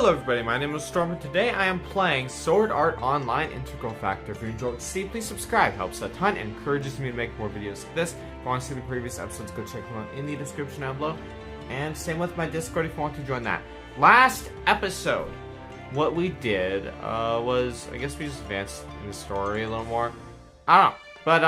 Hello everybody, my name is Storm and today I am playing Sword Art Online Integral Factor. If you enjoyed, please subscribe, helps a ton and encourages me to make more videos like this. If you want to see the previous episodes, go check them out in the description down below. And same with my Discord if you want to join that. Last episode, what we did was, I guess we just advanced in the story a little more. I don't know, but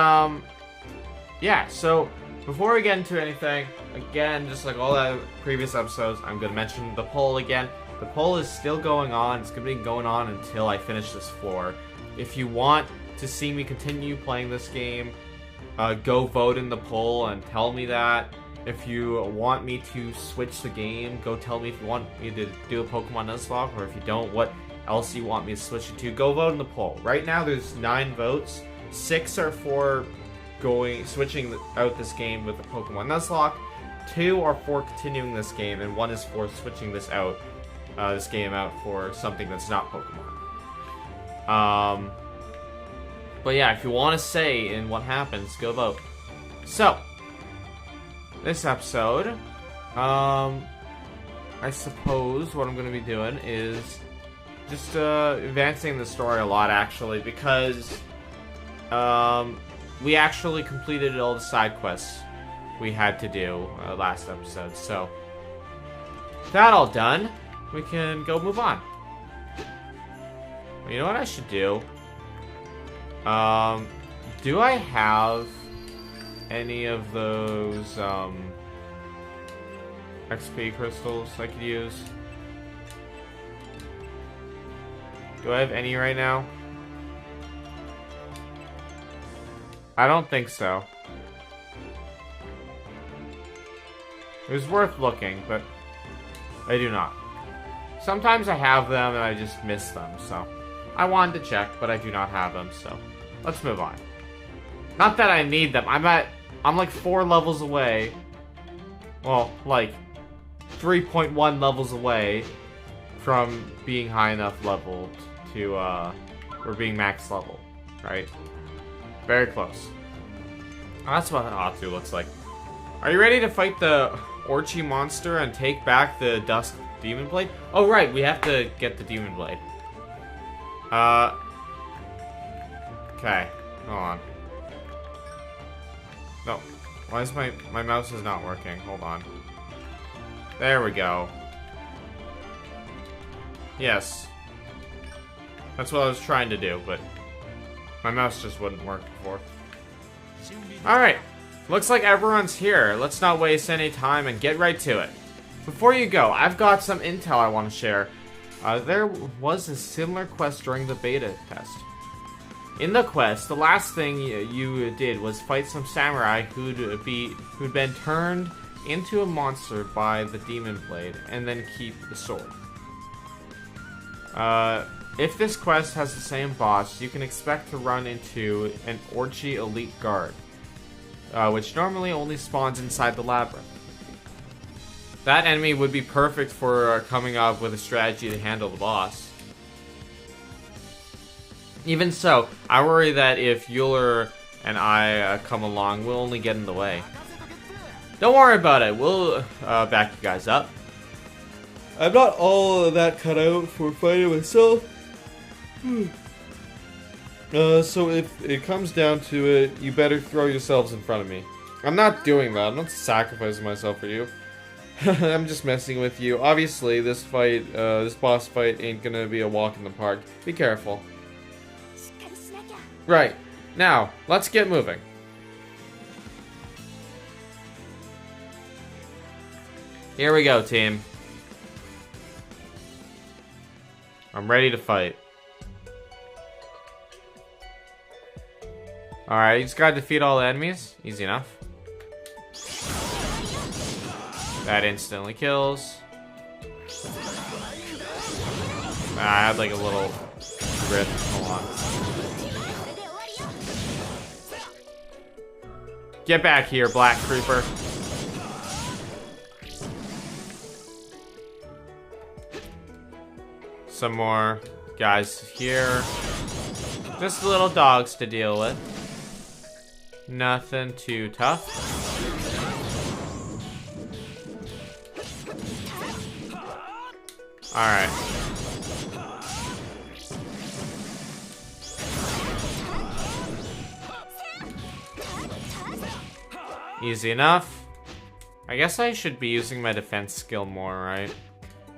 yeah, so before we get into anything, again, just like all the previous episodes, I'm going to mention the poll again. The poll is still going on. It's going to be going on until I finish this floor. If you want to see me continue playing this game, go vote in the poll and tell me that. If you want me to switch the game, go tell me if you want me to do a Pokemon Nuzlocke, or if you don't, what else you want me to switch it to. Go vote in the poll. Right now there's 9 votes. 6 are for switching out this game with the Pokemon Nuzlocke. 2 are for continuing this game, and 1 is for switching this game out for something that's not Pokemon. But yeah, if you want to say in what happens, go vote. So, this episode, I suppose what I'm going to be doing is just advancing the story a lot, actually, because we actually completed all the side quests we had to do last episode. So, that all done, we can go move on. You know what I should do? Do I have any of those XP crystals I could use? Do I have any right now? I don't think so. It was worth looking, but I do not. Sometimes I have them and I just miss them, so I wanted to check, but I do not have them, so let's move on. Not that I need them. I'm like 4 levels away. Well, like 3.1 levels away from being high enough leveled to or being max level, right? Very close. That's what Atu looks like. Are you ready to fight the Orchi monster and take back the Dusk Demon Blade? Oh right, we have to get the Demon Blade. Okay, hold on. No, why is my mouse is not working? Hold on. There we go. Yes. That's what I was trying to do, but my mouse just wouldn't work before. Alright, looks like everyone's here. Let's not waste any time and get right to it. Before you go, I've got some intel I want to share. There was a similar quest during the beta test. In the quest, the last thing you did was fight some samurai who'd been turned into a monster by the Demon Blade, and then keep the sword. If this quest has the same boss, you can expect to run into an Orchi Elite Guard, which normally only spawns inside the labyrinth. That enemy would be perfect for coming up with a strategy to handle the boss. Even so, I worry that if Euler and I come along, we'll only get in the way. Don't worry about it, we'll back you guys up. I'm not all that cut out for fighting myself. So if it comes down to it, you better throw yourselves in front of me. I'm not doing that, I'm not sacrificing myself for you. I'm just messing with you. Obviously, this fight, this boss fight ain't gonna be a walk in the park. Be careful. Right. Now, let's get moving. Here we go, team. I'm ready to fight. Alright, you just gotta defeat all the enemies. Easy enough. That instantly kills. I had like a little rift. Hold on. Get back here, Black Creeper. Some more guys here. Just little dogs to deal with. Nothing too tough. Alright. Easy enough. I guess I should be using my defense skill more, right?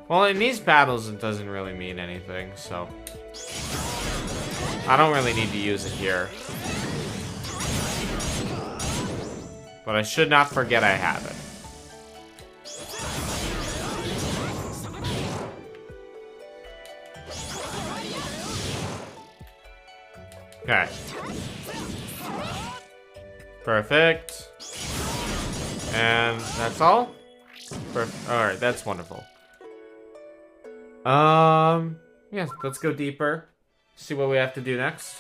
Well, in these battles, it doesn't really mean anything, so... I don't really need to use it here. But I should not forget I have it. Okay. Perfect. And that's all? Alright, that's wonderful. Yeah, let's go deeper. See what we have to do next.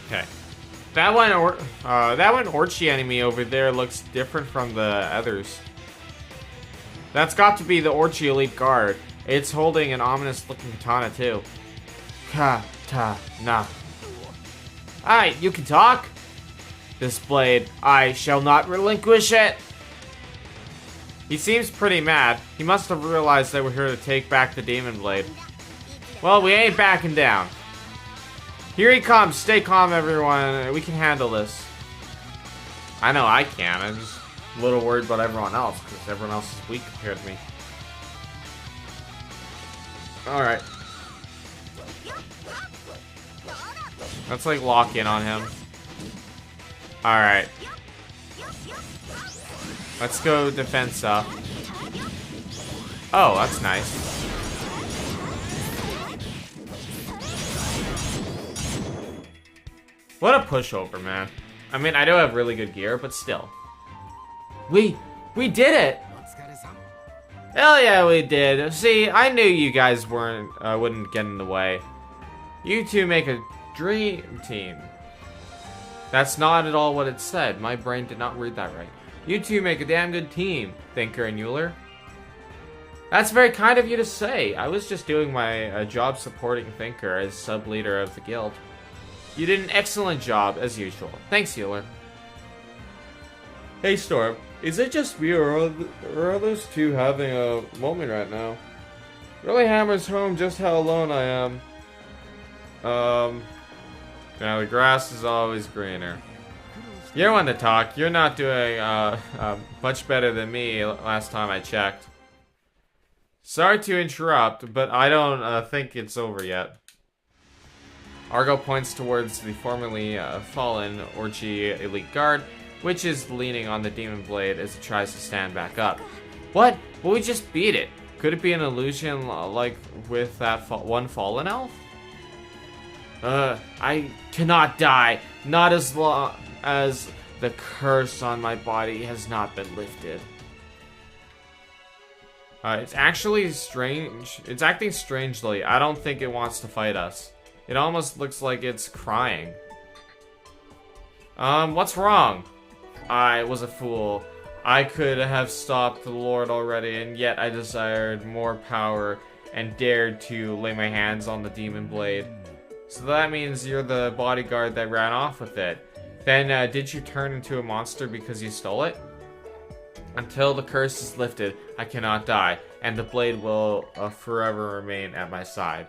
Okay. That one Orchi enemy over there looks different from the others. That's got to be the Orchi Elite Guard. It's holding an ominous looking katana too. Katana. Alright, you can talk. This blade, I shall not relinquish it. He seems pretty mad. He must have realized that we're here to take back the Demon Blade. Well, we ain't backing down. Here he comes. Stay calm, everyone. We can handle this. I know I can. I'm just a little worried about everyone else, because everyone else is weak compared to me. Alright. Let's, like, lock in on him. Alright. Let's go defense up. Oh, that's nice. What a pushover, man. I mean, I do have really good gear, but still. We did it! Hell yeah, we did. See, I knew you guys wouldn't get in the way. You two make a dream team. That's not at all what it said. My brain did not read that right. You two make a damn good team, Thinker and Euler. That's very kind of you to say. I was just doing my job supporting Thinker as sub-leader of the guild. You did an excellent job, as usual. Thanks, Euler. Hey, Storm. Is it just me, or are those two having a moment right now? Really hammers home just how alone I am. Now the grass is always greener. You're one to talk. You're not doing much better than me last time I checked. Sorry to interrupt, but I don't think it's over yet. Argo points towards the formerly fallen Orchi Elite Guard, which is leaning on the Demon Blade as it tries to stand back up. What? Well, we just beat it. Could it be an illusion like with that one fallen elf? I cannot die. Not as long as the curse on my body has not been lifted. It's actually strange. It's acting strangely. I don't think it wants to fight us. It almost looks like it's crying. What's wrong? I was a fool. I could have stopped the Lord already, and yet I desired more power and dared to lay my hands on the Demon Blade. So that means you're the bodyguard that ran off with it. Then, did you turn into a monster because you stole it? Until the curse is lifted, I cannot die, and the blade will forever remain at my side.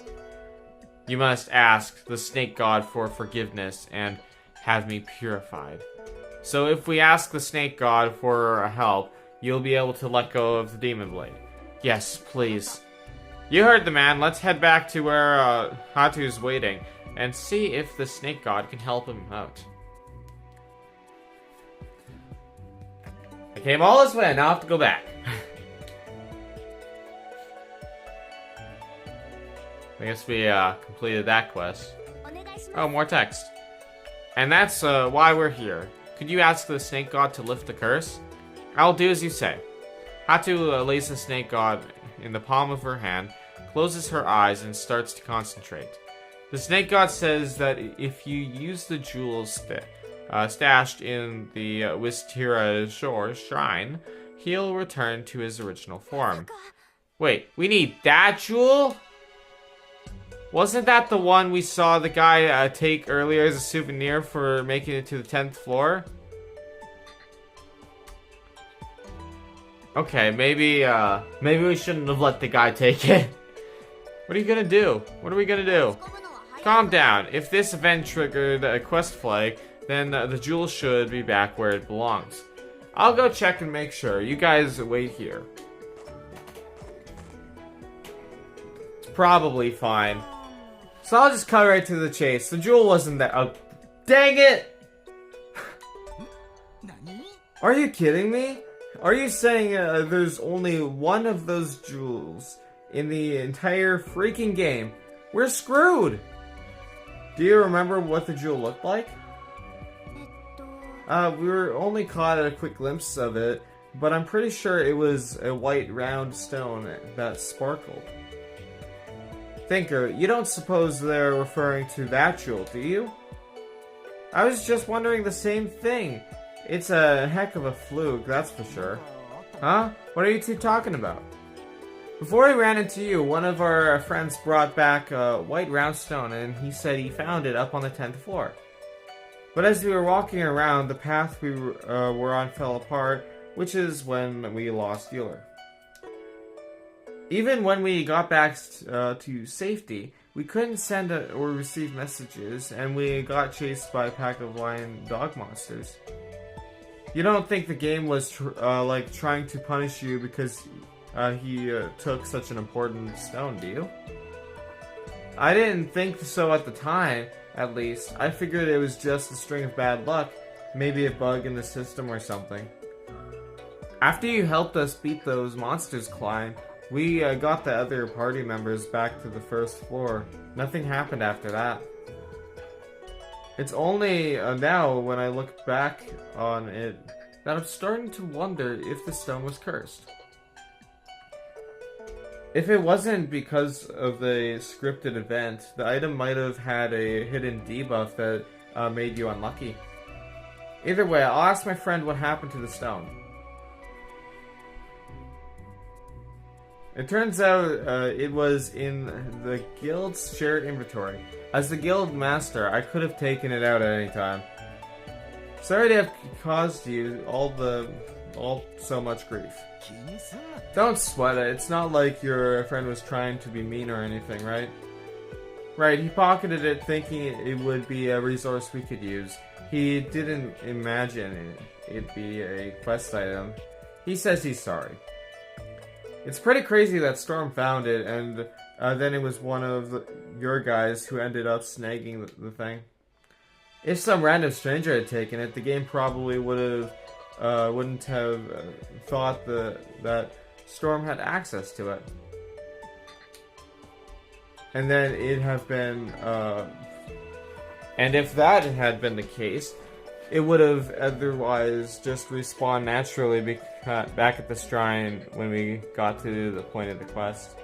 You must ask the Snake God for forgiveness and have me purified. So if we ask the Snake God for help, you'll be able to let go of the Demon Blade. Yes, please. You heard the man. Let's head back to where Hatu's waiting and see if the Snake God can help him out. I came all this way, now I have to go back. I guess we completed that quest. Oh, more text. And that's why we're here. Could you ask the Snake God to lift the curse? I'll do as you say. Hatu lays the Snake God in the palm of her hand, closes her eyes, and starts to concentrate. The Snake God says that if you use the jewels stashed in the Wistira Shore shrine, he'll return to his original form. Wait, we need that jewel? Wasn't that the one we saw the guy take earlier as a souvenir for making it to the 10th floor? Okay, maybe we shouldn't have let the guy take it. What are you gonna do? What are we gonna do? Calm down. If this event triggered a quest flag, then the jewel should be back where it belongs. I'll go check and make sure. You guys wait here. It's probably fine. So I'll just cut right to the chase. The jewel wasn't there. Oh, dang it! Are you kidding me? Are you saying there's only one of those jewels in the entire freaking game? We're screwed! Do you remember what the jewel looked like? We were only caught at a quick glimpse of it, but I'm pretty sure it was a white round stone that sparkled. Thinker, you don't suppose they're referring to that jewel, do you? I was just wondering the same thing. It's a heck of a fluke, that's for sure. Huh? What are you two talking about? Before we ran into you, one of our friends brought back a white round stone, and he said he found it up on the 10th floor. But as we were walking around, the path we were on fell apart, which is when we lost Euler. Even when we got back to safety, we couldn't send or receive messages, and we got chased by a pack of lion dog monsters. You don't think the game was trying to punish you because he took such an important stone, do you? I didn't think so at the time, at least. I figured it was just a string of bad luck, maybe a bug in the system or something. After you helped us beat those monsters, Klein, we got the other party members back to the first floor. Nothing happened after that. It's only now, when I look back on it, that I'm starting to wonder if the stone was cursed. If it wasn't because of the scripted event, the item might have had a hidden debuff that made you unlucky. Either way, I'll ask my friend what happened to the stone. It turns out it was in the guild's shared inventory. As the guild master, I could have taken it out at any time. Sorry to have caused you all so much grief. Don't sweat it. It's not like your friend was trying to be mean or anything, right? Right, he pocketed it thinking it would be a resource we could use. He didn't imagine it'd be a quest item. He says he's sorry. It's pretty crazy that Storm found it, and then it was one of your guys who ended up snagging the thing. If some random stranger had taken it, the game probably wouldn't have thought that Storm had access to it. And then it'd have been, and if that had been the case, it would have otherwise just respawned naturally back at the shrine when we got to the point of the quest.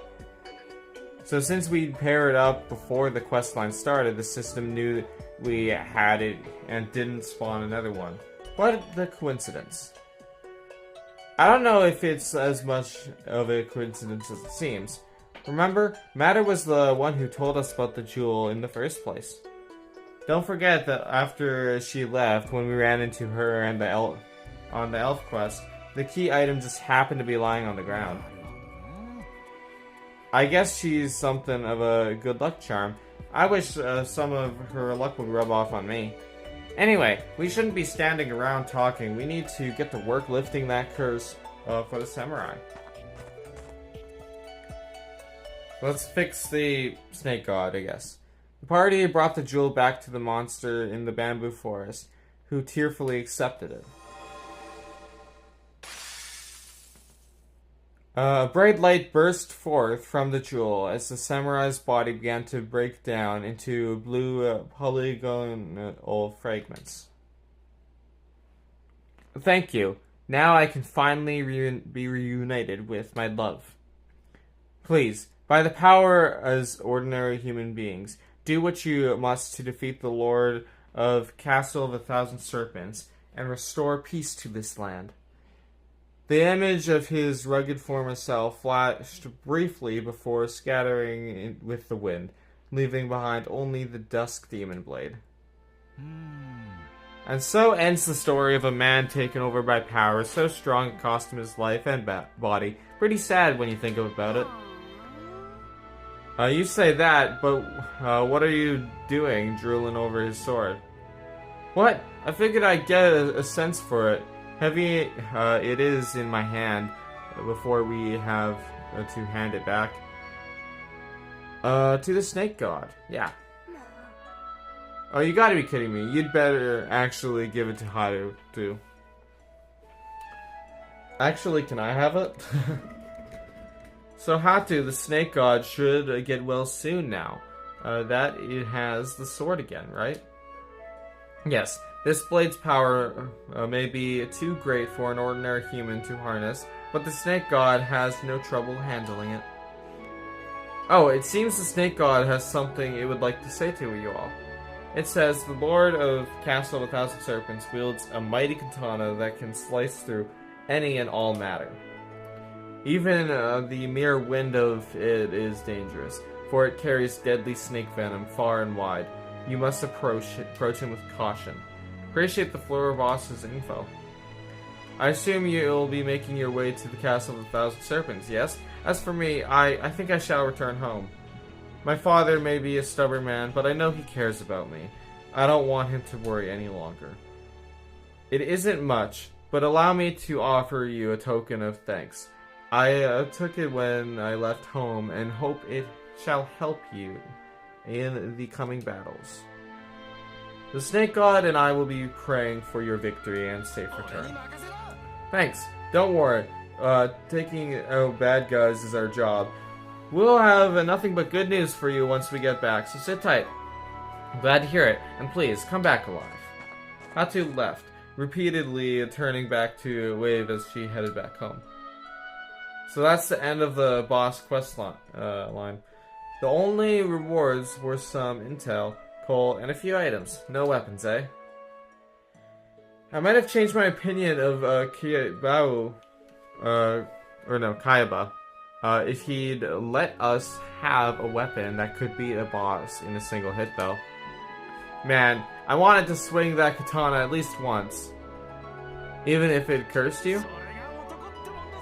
So since we paired up before the quest line started, the system knew we had it and didn't spawn another one. What a coincidence. I don't know if it's as much of a coincidence as it seems. Remember, Matter was the one who told us about the jewel in the first place. Don't forget that after she left, when we ran into her and on the elf quest, the key item just happened to be lying on the ground. I guess she's something of a good luck charm. I wish some of her luck would rub off on me. Anyway, we shouldn't be standing around talking. We need to get to work lifting that curse for the samurai. Let's fix the snake god, I guess. The party brought the jewel back to the monster in the bamboo forest, who tearfully accepted it. A bright light burst forth from the jewel as the samurai's body began to break down into blue polygonal fragments. Thank you. Now I can finally be reunited with my love. Please, by the power as ordinary human beings, do what you must to defeat the Lord of Castle of 1,000 Serpents and restore peace to this land. The image of his rugged former self flashed briefly before scattering with the wind, leaving behind only the dusk demon blade. And so ends the story of a man taken over by power so strong it cost him his life and body. Pretty sad when you think about it. You say that, but what are you doing, drooling over his sword? What? I figured I'd get a sense for it. Heavy it is in my hand before we have to hand it back. To the snake god. Yeah. Oh, you gotta be kidding me. You'd better actually give it to Haru, too. Actually, can I have it? So Hatu, the snake god, should get well soon now. That it has the sword again, right? Yes, this blade's power may be too great for an ordinary human to harness, but the snake god has no trouble handling it. Oh, it seems the snake god has something it would like to say to you all. It says, the Lord of Castle of a Thousand Serpents wields a mighty katana that can slice through any and all matter. Even the mere wind of it is dangerous, for it carries deadly snake venom far and wide. You must approach him with caution. Appreciate the floor boss's info. I assume you'll be making your way to the Castle of a Thousand Serpents, yes? As for me, I think I shall return home. My father may be a stubborn man, but I know he cares about me. I don't want him to worry any longer. It isn't much, but allow me to offer you a token of thanks. I took it when I left home and hope it shall help you in the coming battles. The snake god and I will be praying for your victory and safe return. Thanks. Don't worry. Taking out bad guys is our job. We'll have nothing but good news for you once we get back, so sit tight. I'm glad to hear it, and please, come back alive. Hatu left, repeatedly turning back to wave as she headed back home. So that's the end of the boss quest line. The only rewards were some intel, coal, and a few items. No weapons, eh? I might have changed my opinion of Kayaba, if he'd let us have a weapon that could beat a boss in a single hit, though. Man, I wanted to swing that katana at least once. Even if it cursed you?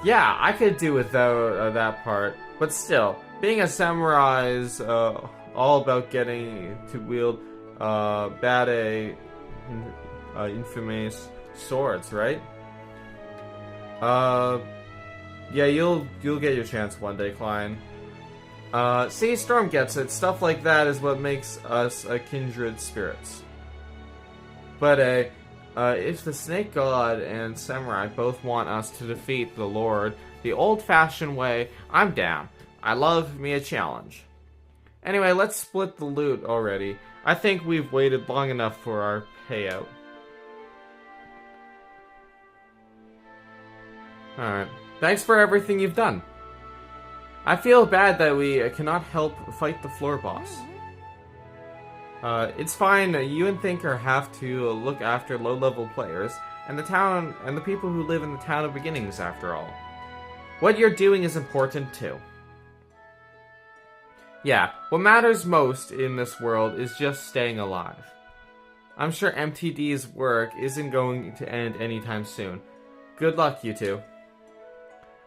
Yeah, I could do without that part, but still, being a samurai is all about getting to wield infamous swords, right? Yeah, you'll get your chance one day, Klein. See, Storm gets it. Stuff like that is what makes us a kindred spirits. But if the Snake God and Samurai both want us to defeat the Lord the old-fashioned way, I'm down. I love me a challenge. Anyway, let's split the loot already. I think we've waited long enough for our payout. Alright. Thanks for everything you've done. I feel bad that we cannot help fight the floor boss. It's fine. You and Thinker have to look after low-level players and the town and the people who live in the town of beginnings, after all. What you're doing is important too. Yeah, what matters most in this world is just staying alive. I'm sure MTD's work isn't going to end anytime soon. Good luck, you two.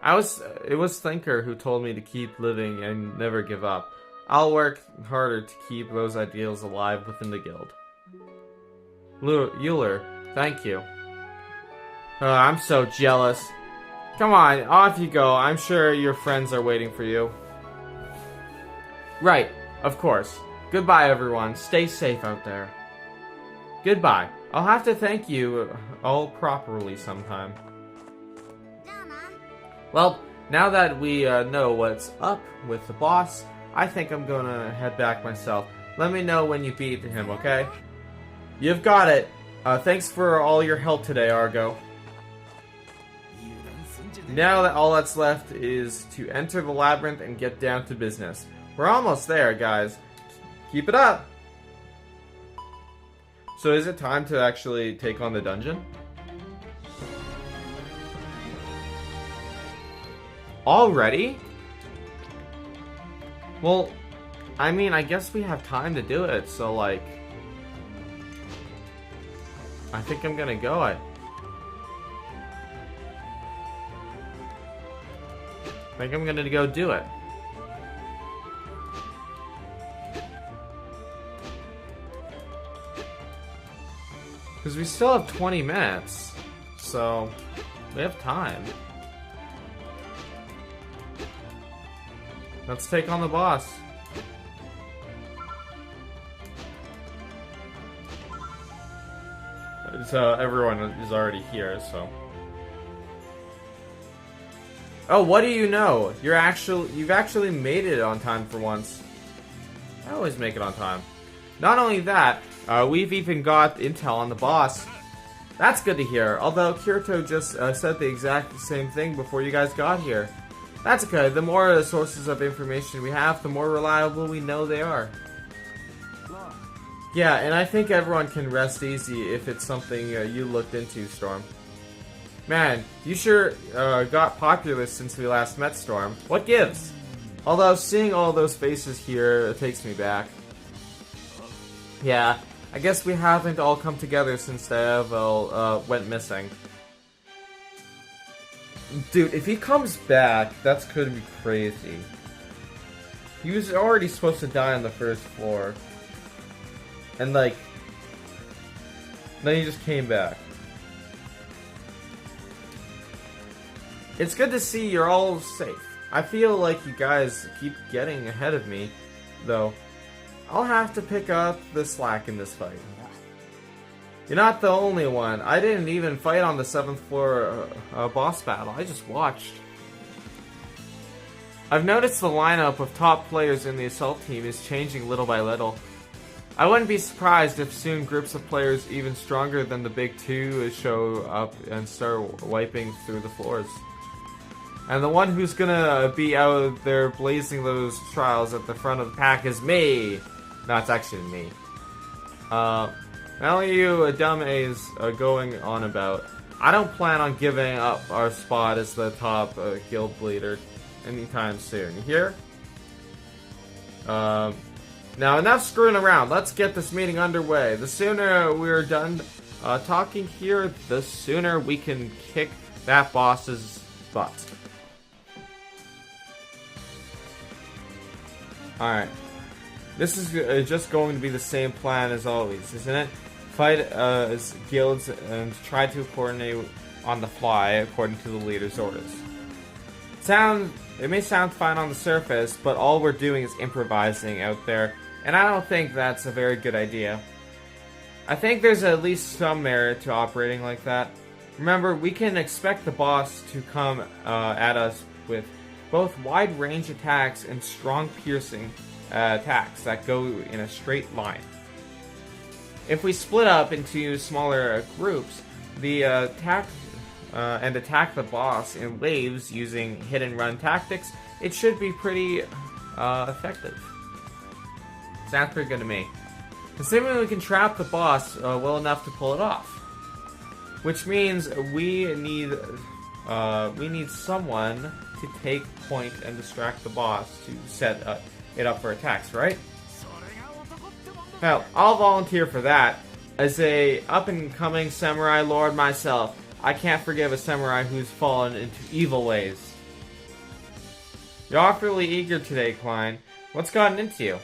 It was Thinker who told me to keep living and never give up. I'll work harder to keep those ideals alive within the guild. Euler, thank you. I'm so jealous. Come on, off you go. I'm sure your friends are waiting for you. Right, of course. Goodbye, everyone. Stay safe out there. Goodbye. I'll have to thank you all properly sometime. Well, now that we know what's up with the boss, I think I'm gonna head back myself. Let me know when you beat him, okay? You've got it. Thanks for all your help today, Argo. Now that all that's left is to enter the labyrinth and get down to business. We're almost there, guys. Keep it up! So is it time to actually take on the dungeon? Already? Well, I mean, I guess we have time to do it, so like... I think I'm gonna go. I think I'm gonna go do it. Because we still have 20 minutes. So, we have time. Let's take on the boss. So, everyone is already here, so... Oh, what do you know? You've actually made it on time for once. I always make it on time. Not only that, we've even got intel on the boss. That's good to hear, although Kirito just said the exact same thing before you guys got here. That's okay, the more sources of information we have, the more reliable we know they are. Yeah, and I think everyone can rest easy if it's something you looked into, Storm. Man, you sure got popular since we last met, Storm. What gives? Although, seeing all those faces here takes me back. Yeah, I guess we haven't all come together since Diavel went missing. Dude, if he comes back, that's gonna be crazy. He was already supposed to die on the first floor. And like... then he just came back. It's good to see you're all safe. I feel like you guys keep getting ahead of me, though. I'll have to pick up the slack in this fight. You're not the only one. I didn't even fight on the 7th floor boss battle. I just watched. I've noticed the lineup of top players in the assault team is changing little by little. I wouldn't be surprised if soon groups of players even stronger than the big two show up and start wiping through the floors. And the one who's gonna be out there blazing those trials at the front of the pack is me! No, it's actually me. Now you dumb A's going on about. I don't plan on giving up our spot as the top guild leader anytime soon. You hear? Now enough screwing around. Let's get this meeting underway. The sooner we're done talking here, the sooner we can kick that boss's butt. Alright. This is just going to be the same plan as always, isn't it? Fight as guilds and try to coordinate on the fly according to the leader's orders. It may sound fine on the surface, but all we're doing is improvising out there, and I don't think that's a very good idea. I think there's at least some merit to operating like that. Remember, we can expect the boss to come at us with both wide range attacks and strong piercing attacks that go in a straight line. If we split up into smaller groups, attack the boss in waves using hit and run tactics, it should be pretty effective. Sounds pretty good to me. Assuming we can trap the boss well enough to pull it off, which means we need someone to take point and distract the boss to set it up for attacks, right? Well, I'll volunteer for that. As a up-and-coming samurai lord myself, I can't forgive a samurai who's fallen into evil ways. You're awfully eager today, Klein. What's gotten into you?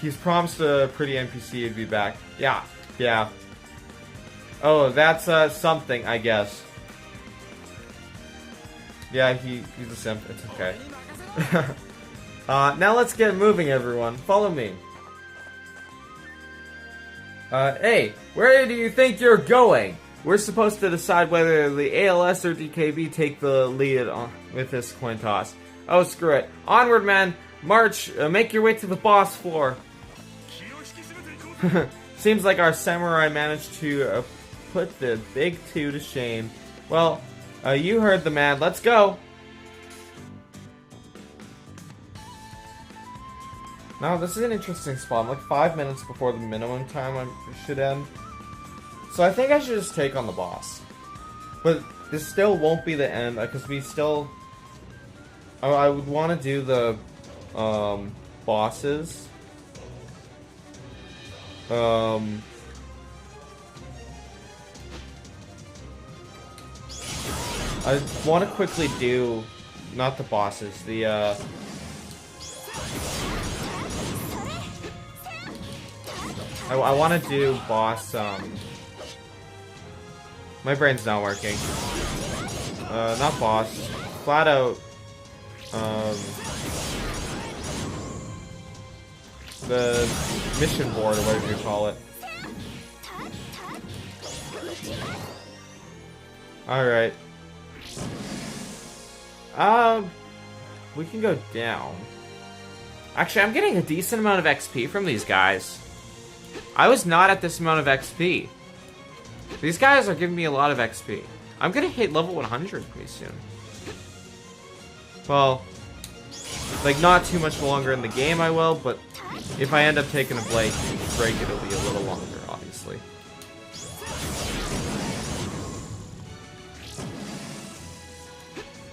He's promised a pretty NPC to be back. Yeah. Oh, that's something, I guess. Yeah, he's a simp. It's okay. Now let's get moving, everyone. Follow me. Hey, where do you think you're going? We're supposed to decide whether the ALS or DKB take the lead with this coin toss. Oh, screw it. Onward, man. March. Make your way to the boss floor. Seems like our samurai managed to put the big two to shame. Well, you heard the man. Let's go. Now, this is an interesting spot. I'm like 5 minutes before the minimum time I should end. So I think I should just take on the boss. But this still won't be the end, because we still... I would want to do the bosses. I want to quickly do, not the bosses, I want to do boss, my brain's not working. Not boss. Flat out, the mission board, or whatever you call it. Alright. We can go down. Actually, I'm getting a decent amount of XP from these guys. I was not at this amount of XP. These guys are giving me a lot of XP. I'm gonna hit level 100 pretty soon. Well, like, not too much longer in the game I will, but if I end up taking a break, it'll be a little longer, obviously.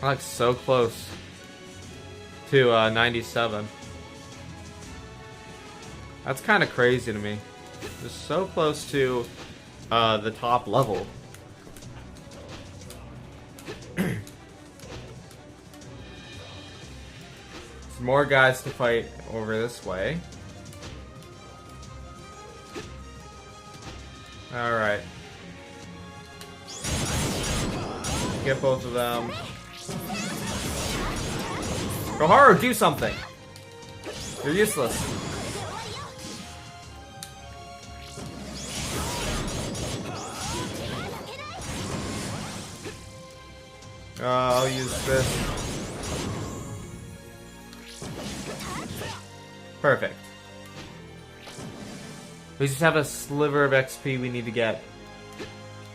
I'm like so close to 97. That's kind of crazy to me. Just so close to the top level. Some more guys to fight over this way. Alright. Get both of them. Koharu, do something! You're useless. I'll use this. Perfect. We just have a sliver of XP we need to get.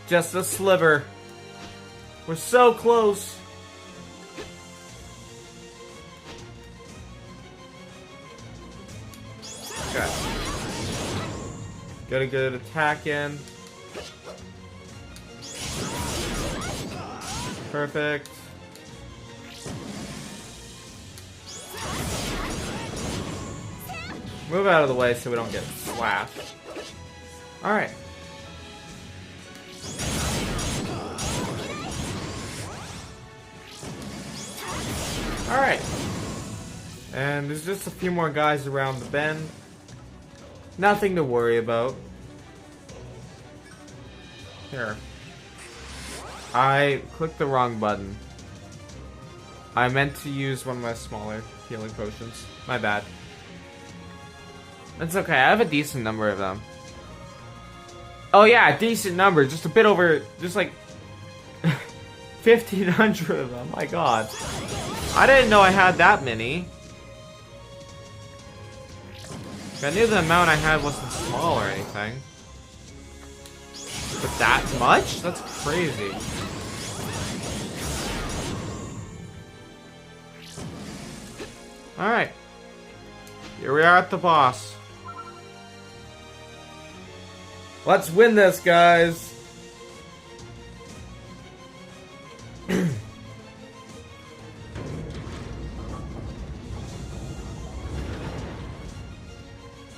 Just a sliver. We're so close. Okay. Got a good attack in. Perfect. Move out of the way so we don't get slashed. Alright. Alright. And there's just a few more guys around the bend. Nothing to worry about. Here. I clicked the wrong button. I meant to use one of my smaller healing potions. My bad. It's okay, I have a decent number of them. Oh yeah, a decent number. Just a bit over, just like 1,500 of them. My god. I didn't know I had that many. I knew the amount I had wasn't small or anything. But that much? That's crazy. Alright. Here we are at the boss. Let's win this, guys!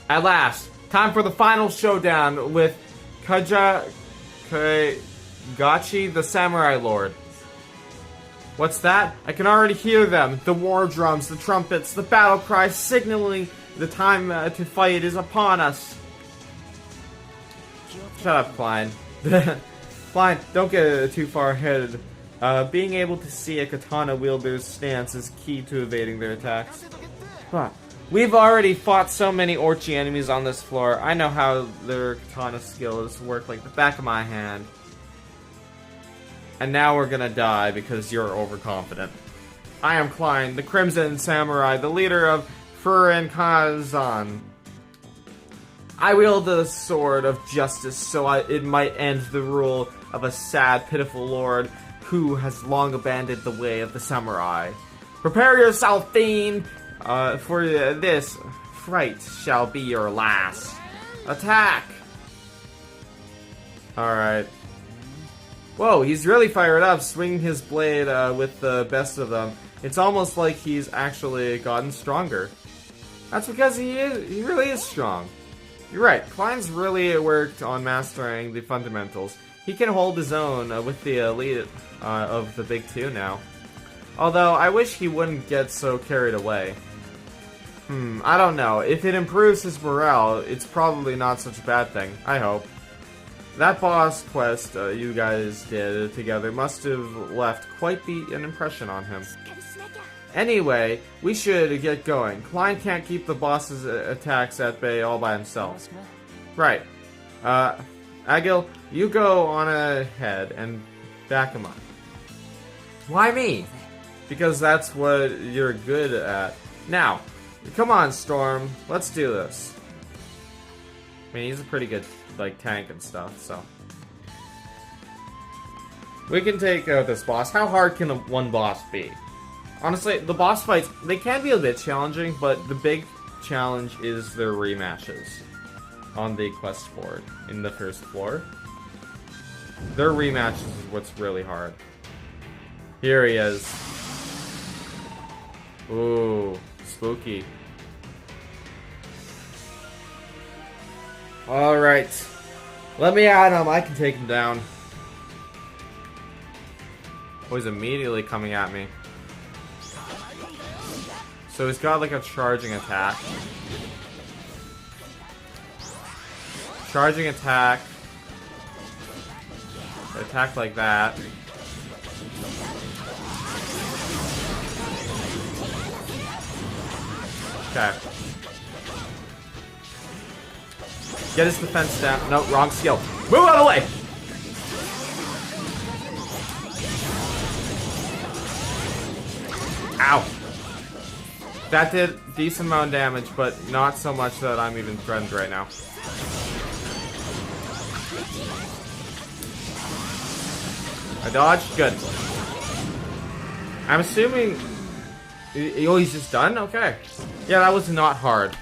At last, time for the final showdown with Kagachi, the Samurai Lord. What's that? I can already hear them. The war drums, the trumpets, the battle cries signaling the time to fight is upon us. Shut up, Klein. Klein, don't get too far ahead. Being able to see a katana wielder's stance is key to evading their attacks. But we've already fought so many Orchi enemies on this floor. I know how their katana skills work like the back of my hand. And now we're gonna die because you're overconfident. I am Klein, the Crimson Samurai, the leader of Furin Kazan. I wield the sword of justice so it might end the rule of a sad, pitiful lord who has long abandoned the way of the samurai. Prepare yourself, fiend, for this fright shall be your last. Attack! Alright. Whoa, he's really fired up, swinging his blade with the best of them. It's almost like he's actually gotten stronger. That's because he really is strong. You're right, Klein's really worked on mastering the fundamentals. He can hold his own with the elite of the big two now. Although, I wish he wouldn't get so carried away. I don't know. If it improves his morale, it's probably not such a bad thing. I hope. That boss quest you guys did together must have left quite an impression on him. Anyway, we should get going. Klein can't keep the boss's attacks at bay all by himself. Right. Agil, you go on ahead and back him up. Why me? Because that's what you're good at. Now, come on, Storm. Let's do this. I mean, he's a pretty good, like, tank and stuff, so. We can take out this boss. How hard can one boss be? Honestly, the boss fights, they can be a bit challenging, but the big challenge is their rematches on the quest board in the first floor. Their rematches is what's really hard. Here he is. Ooh, spooky. Alright. Let me at him. I can take him down. Oh, he's immediately coming at me. So he's got like a charging attack. Charging attack. Attack like that. Okay. Get his defense down. No, wrong skill. Move out of the way! Ow. That did a decent amount of damage, but not so much that I'm even threatened right now. I dodged? Good. I'm assuming... Oh, he's just done? Okay. Yeah, that was not hard.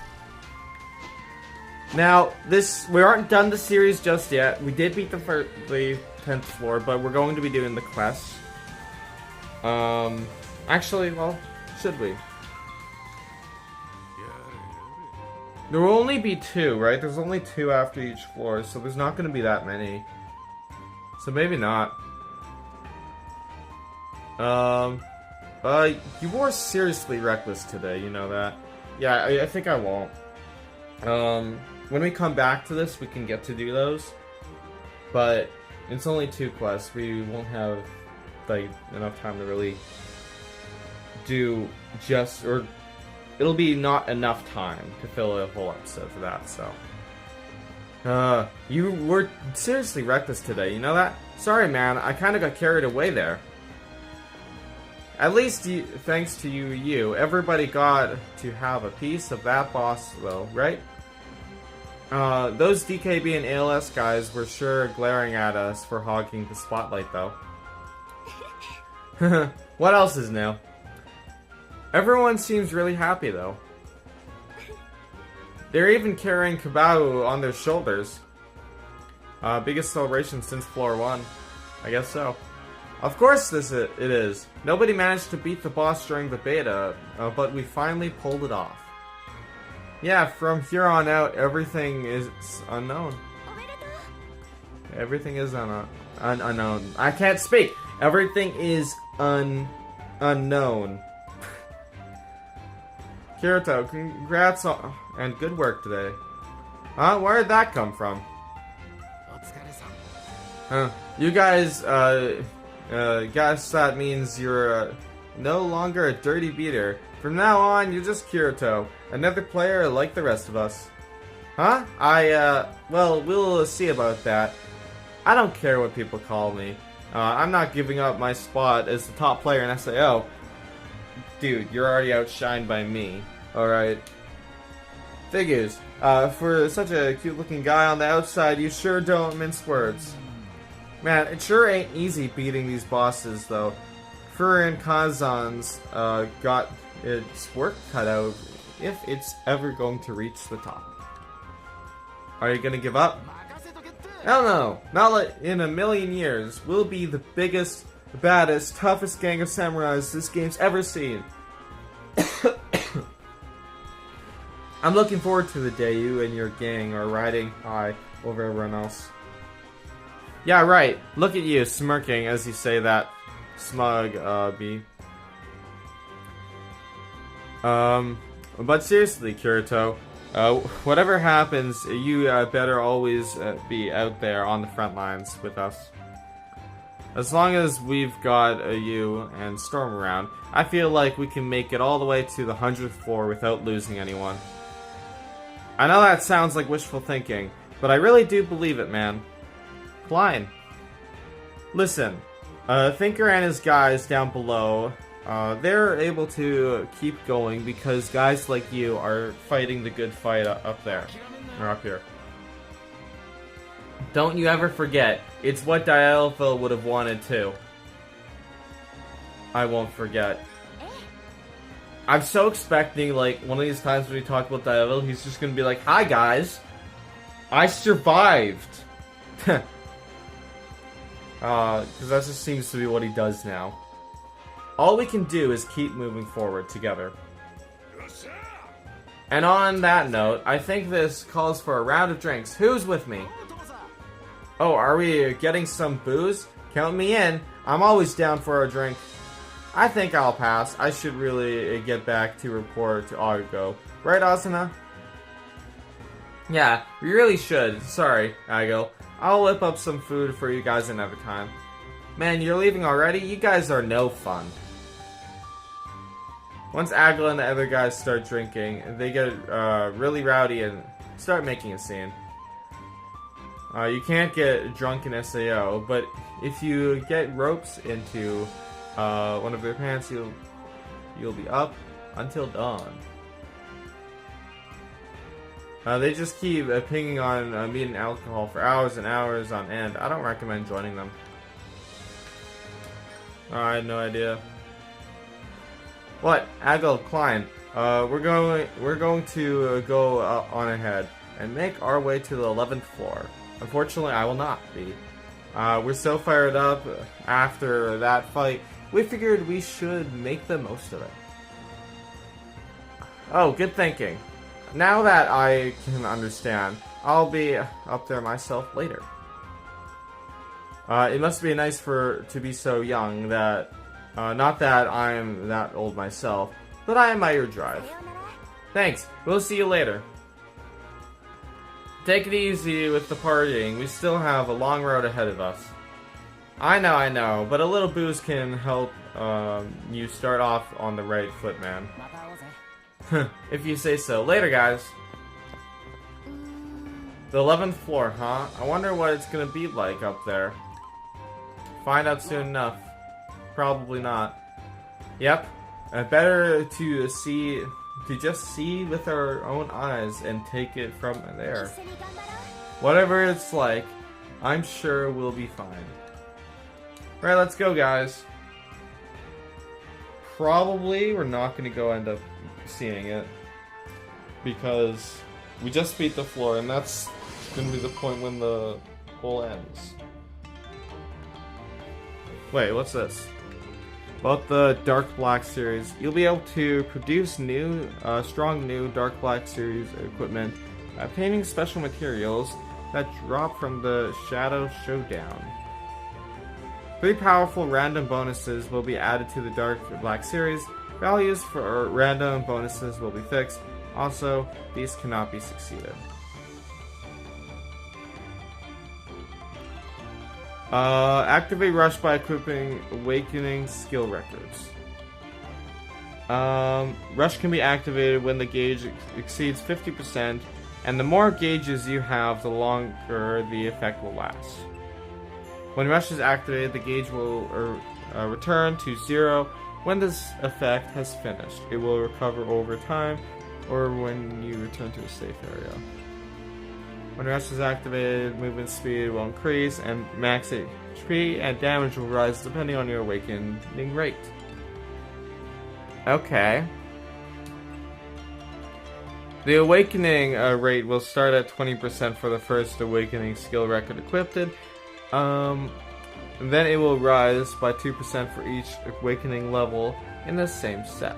Now, we aren't done the series just yet. We did beat the 10th floor, but we're going to be doing the quest. Actually, well, should we? There will only be 2, right? There's only 2 after each floor, so there's not going to be that many. So maybe not. You were seriously reckless today, you know that? Yeah, I think I won't. When we come back to this, we can get to do those. But it's only 2 quests. We won't have, like, enough time to really do just, or it'll be not enough time to fill a whole episode for that, so. You were seriously reckless today, you know that? Sorry, man, I kinda got carried away there. At least, thanks to you, everybody got to have a piece of that boss, though, right? Those DKB and ALS guys were sure glaring at us for hogging the spotlight, though. What else is new? Everyone seems really happy, though. They're even carrying Kabao on their shoulders. Biggest celebration since floor 1. I guess so. Of course it is. Nobody managed to beat the boss during the beta, but we finally pulled it off. Yeah, from here on out, everything is unknown. Everything is unknown. I can't speak! Everything is unknown. Kirito, congrats and good work today. Huh? Where did that come from? Huh. You guys, guess that means you're no longer a dirty beater. From now on, you're just Kirito, another player like the rest of us. Huh? Well, we'll see about that. I don't care what people call me. I'm not giving up my spot as the top player in SAO. Dude, you're already outshined by me. Alright. Figures. For such a cute-looking guy on the outside, you sure don't mince words. Man, it sure ain't easy beating these bosses, though. Furin Kazan's got its work cut out if it's ever going to reach the top. Are you gonna give up? Hell no! Not like in a million years. We'll be the biggest, baddest, toughest gang of samurais this game's ever seen. I'm looking forward to the day you and your gang are riding high over everyone else. Yeah, right. Look at you, smirking as you say that. Smug, B. But seriously, Kirito, whatever happens, you better always be out there on the front lines with us. As long as we've got you and Storm around, I feel like we can make it all the way to the 100th floor without losing anyone. I know that sounds like wishful thinking, but I really do believe it, man. Klein. Listen, Thinker and his guys down below, they're able to keep going because guys like you are fighting the good fight up there, or up here. Don't you ever forget, it's what Dialpha would have wanted too. I won't forget. I'm so expecting, like, one of these times when we talk about Dialpha, he's just gonna be like, "Hi guys, I survived." Because that just seems to be what he does now. All we can do is keep moving forward together. And on that note, I think this calls for a round of drinks. Who's with me? Oh, are we getting some booze? Count me in. I'm always down for a drink. I think I'll pass. I should really get back to report to Ago. Right, Asuna? Yeah, we really should. Sorry, Ago. I'll whip up some food for you guys another time. Man, you're leaving already? You guys are no fun. Once Agla and the other guys start drinking, they get really rowdy and start making a scene. You can't get drunk in SAO, but if you get ropes into one of their pants, you'll be up until dawn. They just keep pinging on meat and alcohol for hours and hours on end. I don't recommend joining them. I had no idea. What? Agel, Klein, we're going to go on ahead and make our way to the 11th floor. Unfortunately, I will not be. We're so fired up after that fight, we figured we should make the most of it. Oh, good thinking. Now that I can understand, I'll be up there myself later. It must be nice to be so young that, not that I'm that old myself, but I admire your drive. Thanks, we'll see you later. Take it easy with the partying, we still have a long road ahead of us. I know, but a little booze can help you start off on the right foot, man. If you say so. Later, guys. The 11th floor, huh? I wonder what it's gonna be like up there. Find out soon enough. Probably not. Yep. Better to just see with our own eyes and take it from there. Whatever it's like, I'm sure we'll be fine. Right, let's go, guys. Probably we're not gonna go end up seeing it because we just beat the floor, and that's gonna be the point when the whole ends. Wait, what's this? About the Dark Black series, you'll be able to produce new, strong new Dark Black series equipment, obtaining special materials that drop from the Shadow Showdown. 3 powerful random bonuses will be added to the Dark Black series. Values for random bonuses will be fixed. Also, these cannot be succeeded. Activate Rush by equipping Awakening skill records. Rush can be activated when the gauge exceeds 50%, and the more gauges you have, the longer the effect will last. When Rush is activated, the gauge will return to 0. When this effect has finished, it will recover over time, or when you return to a safe area. When Rush is activated, movement speed will increase, and max HP and damage will rise depending on your awakening rate. Okay. The awakening rate will start at 20% for the first awakening skill record equipped. Then it will rise by 2% for each awakening level in the same set.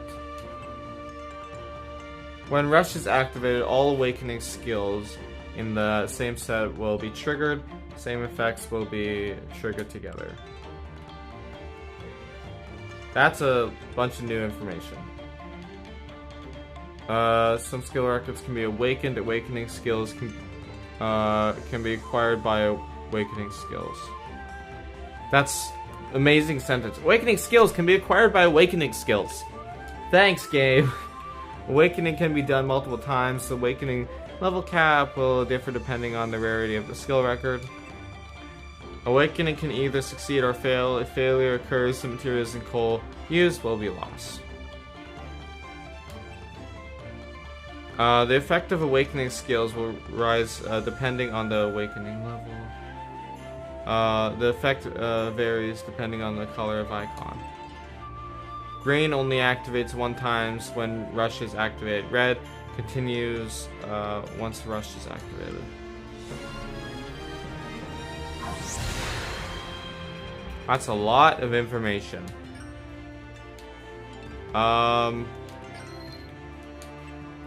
When Rush is activated, all awakening skills in the same set will be triggered. Same effects will be triggered together. That's a bunch of new information. Some skill records can be awakened. Awakening skills can be acquired by awakening skills. That's amazing sentence. Awakening skills can be acquired by awakening skills. Thanks, game. Awakening can be done multiple times. The awakening level cap will differ depending on the rarity of the skill record. Awakening can either succeed or fail. If failure occurs, the materials and coal used will be lost. The effect of awakening skills will rise depending on the awakening level. The effect varies depending on the color of icon. Green only activates one time when rush is activated. Red continues once rush is activated. That's a lot of information.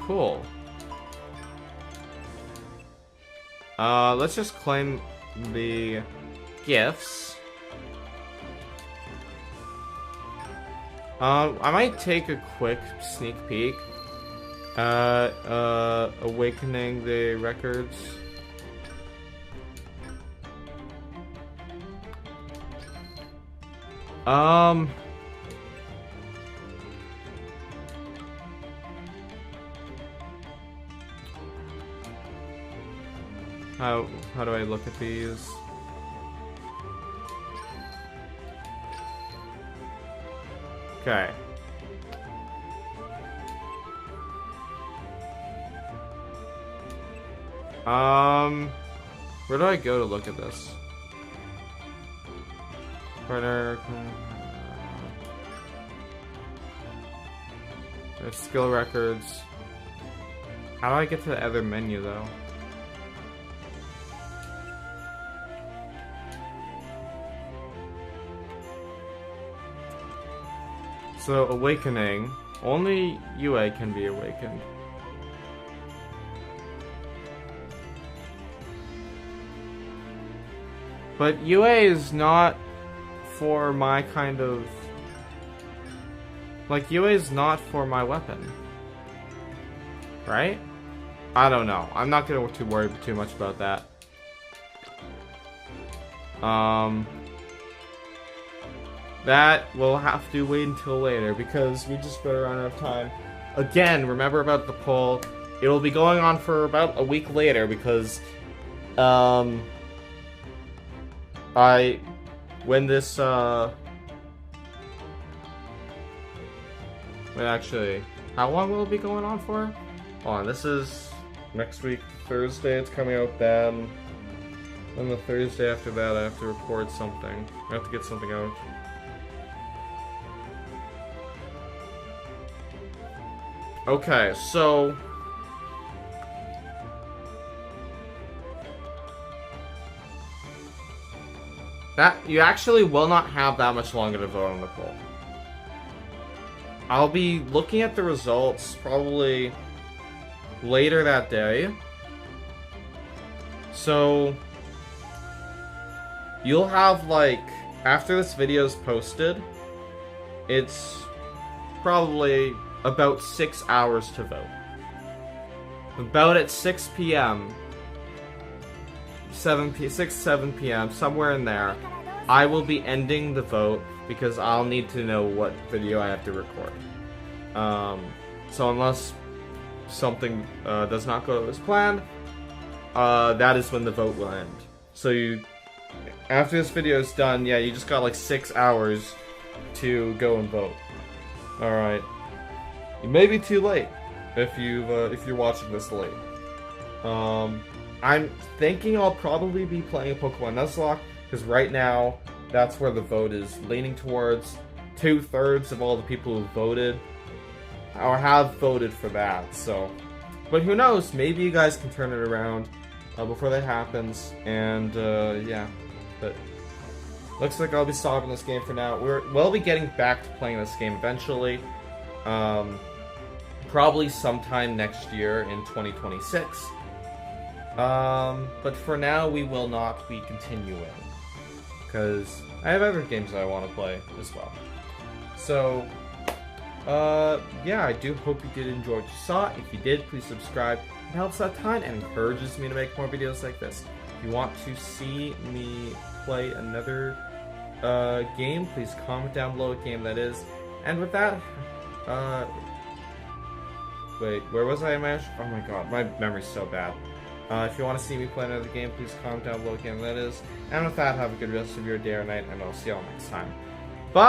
Cool. Let's just claim the gifts. I might take a quick sneak peek at awakening the records. How do I look at these? Okay. Where do I go to look at this? Partner. There's skill records. How do I get to the other menu though? So, awakening. Only UA can be awakened. But UA is not for my kind of... Like, UA is not for my weapon. Right? I don't know. I'm not gonna worry too much about that. That will have to wait until later because we just better run out of time. Again, remember about the poll. It will be going on for about a week later because, when this, wait, actually, how long will it be going on for? Hold on, this is next week, Thursday, it's coming out then. Then the Thursday after that, I have to record something. I have to get something out. Okay, so... that, you actually will not have that much longer to vote on the poll. I'll be looking at the results probably later that day. So... you'll have, like, after this video is posted, it's probably about 6 hours to vote. About at 6 p.m., 7 p.m., somewhere in there, I will be ending the vote because I'll need to know what video I have to record. So unless something does not go as planned, that is when the vote will end. So you... after this video is done, yeah, you just got like 6 hours to go and vote. Alright. It may be too late if you're watching this late. I'm thinking I'll probably be playing a Pokemon Nuzlocke, because right now, that's where the vote is leaning towards. 2/3 of all the people who voted or have voted for that, so... but who knows, maybe you guys can turn it around before that happens, and yeah. But looks like I'll be stopping this game for now. We'll be getting back to playing this game eventually. Probably sometime next year in 2026. But for now, we will not be continuing. Because I have other games I want to play as well. So, Yeah, I do hope you did enjoy what you saw. If you did, please subscribe. It helps a ton and encourages me to make more videos like this. If you want to see me play another game, please comment down below what game that is. And with that, wait, where was I in my... Oh my god, my memory's so bad. If you want to see me play another game, please comment down below what game that is. And with that, have a good rest of your day or night, and I'll see y'all next time. Bye!